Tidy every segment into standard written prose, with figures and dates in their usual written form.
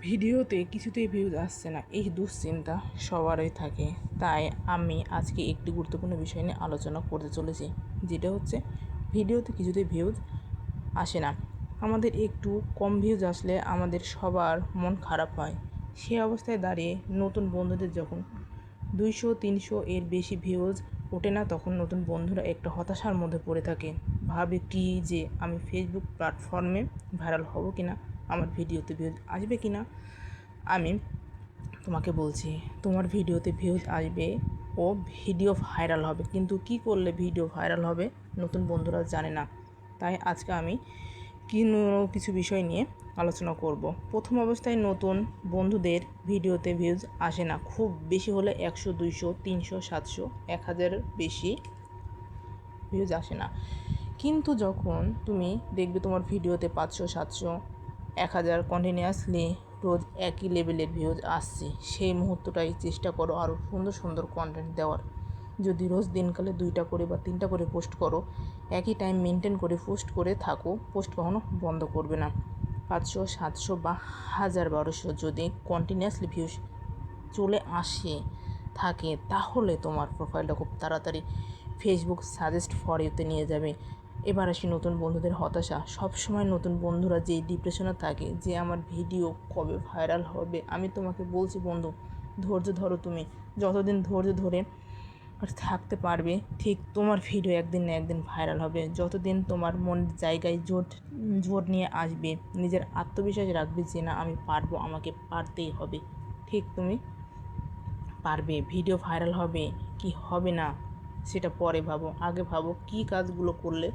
ভিডিওতে কিছুতেই ভিউজ আসছে না, এই দুশ্চিন্তা সবারই থাকে। তাই আমি আজকে একটি গুরুত্বপূর্ণ বিষয় নিয়ে আলোচনা করতে চলেছি, যেটা হচ্ছে ভিডিওতে কিছুতেই ভিউজ আসে না। আমাদের একটু কম ভিউজ আসলে আমাদের সবার মন খারাপ হয়। সে অবস্থায় দাঁড়িয়ে নতুন বন্ধুদের যখন 200-300 এর বেশি ভিউজ ওঠে না, তখন নতুন বন্ধুরা একটা হতাশার মধ্যে পড়ে থাকে। ভাবে কি যে আমি ফেসবুক প্ল্যাটফর্মে ভাইরাল হব কিনা, আমার ভিডিওতে ভিউজ আসবে কিনা। আমি তোমাকে বলছি, তোমার ভিডিওতে ভিউজ আসবে ও ভিডিও ভাইরাল হবে, কিন্তু কি করলে ভিডিও ভাইরাল হবে নতুন বন্ধুরা জানে না। তাই আজকে আমি কিছু বিষয় নিয়ে আলোচনা করব। প্রথম অবস্থায় নতুন বন্ধুদের ভিডিওতে ভিউজ আসে না, খুব বেশি হলে 100, 200, 300, 700, 1000 বেশি ভিউজ আসে না। কিন্তু যখন তুমি দেখবে তোমার ভিডিওতে 500, 700, 1000 কন্টিনিউয়াসলি রোজ একই লেভেলের ভিউজ আসছে, সেই মুহূর্তটাই চেষ্টা করো আরও সুন্দর সুন্দর কন্টেন্ট দেওয়ার। যদি রোজ দিনকালে 2টা করে বা 3টা করে পোস্ট করো, একই টাইম মেনটেন করে পোস্ট করে থাকো, পোস্ট কখনো বন্ধ করবে না। 500, 700 বা 1000, 1200 যদি কন্টিনিউয়াসলি ভিউজ চলে আসে থাকে, তাহলে তোমার প্রোফাইলটা খুব তাড়াতাড়ি ফেসবুক সাজেস্ট ফর ইউতে নিয়ে যাবে। এবার আসি নতুন বন্ধুদের হতাশা। সবসময় নতুন বন্ধুরা যেই ডিপ্রেশনে থাকে যে আমার ভিডিও কবে ভাইরাল হবে। আমি তোমাকে বলছি বন্ধু, ধৈর্য ধরো। তুমি যতদিন ধৈর্য ধরে থাকতে পারবে, ঠিক তোমার ভিডিও একদিন না একদিন ভাইরাল হবে। যতদিন তোমার মনের জায়গায় জোর নিয়ে আসবে, নিজের আত্মবিশ্বাস রাখবে যে না আমি পারবো, আমাকে পারতেই হবে, ঠিক তুমি পারবে। ভিডিও ভাইরাল হবে কি হবে না সেটা পরে ভাবো, আগে ভাবো কী কাজগুলো করলে,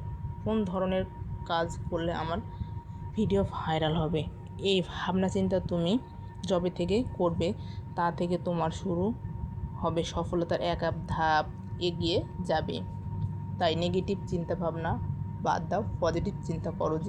কোন ধরনের কাজ করলে আমার ভিডিও ভাইরাল হবে। এই ভাবনা চিন্তা তুমি যবে থেকে করবে, তা থেকে তোমার শুরু হবে সফলতার এক এক ধাপ এগিয়ে যাবে। তাই নেগেটিভ চিন্তা ভাবনা বাদ দাও, পজিটিভ চিন্তা করো যে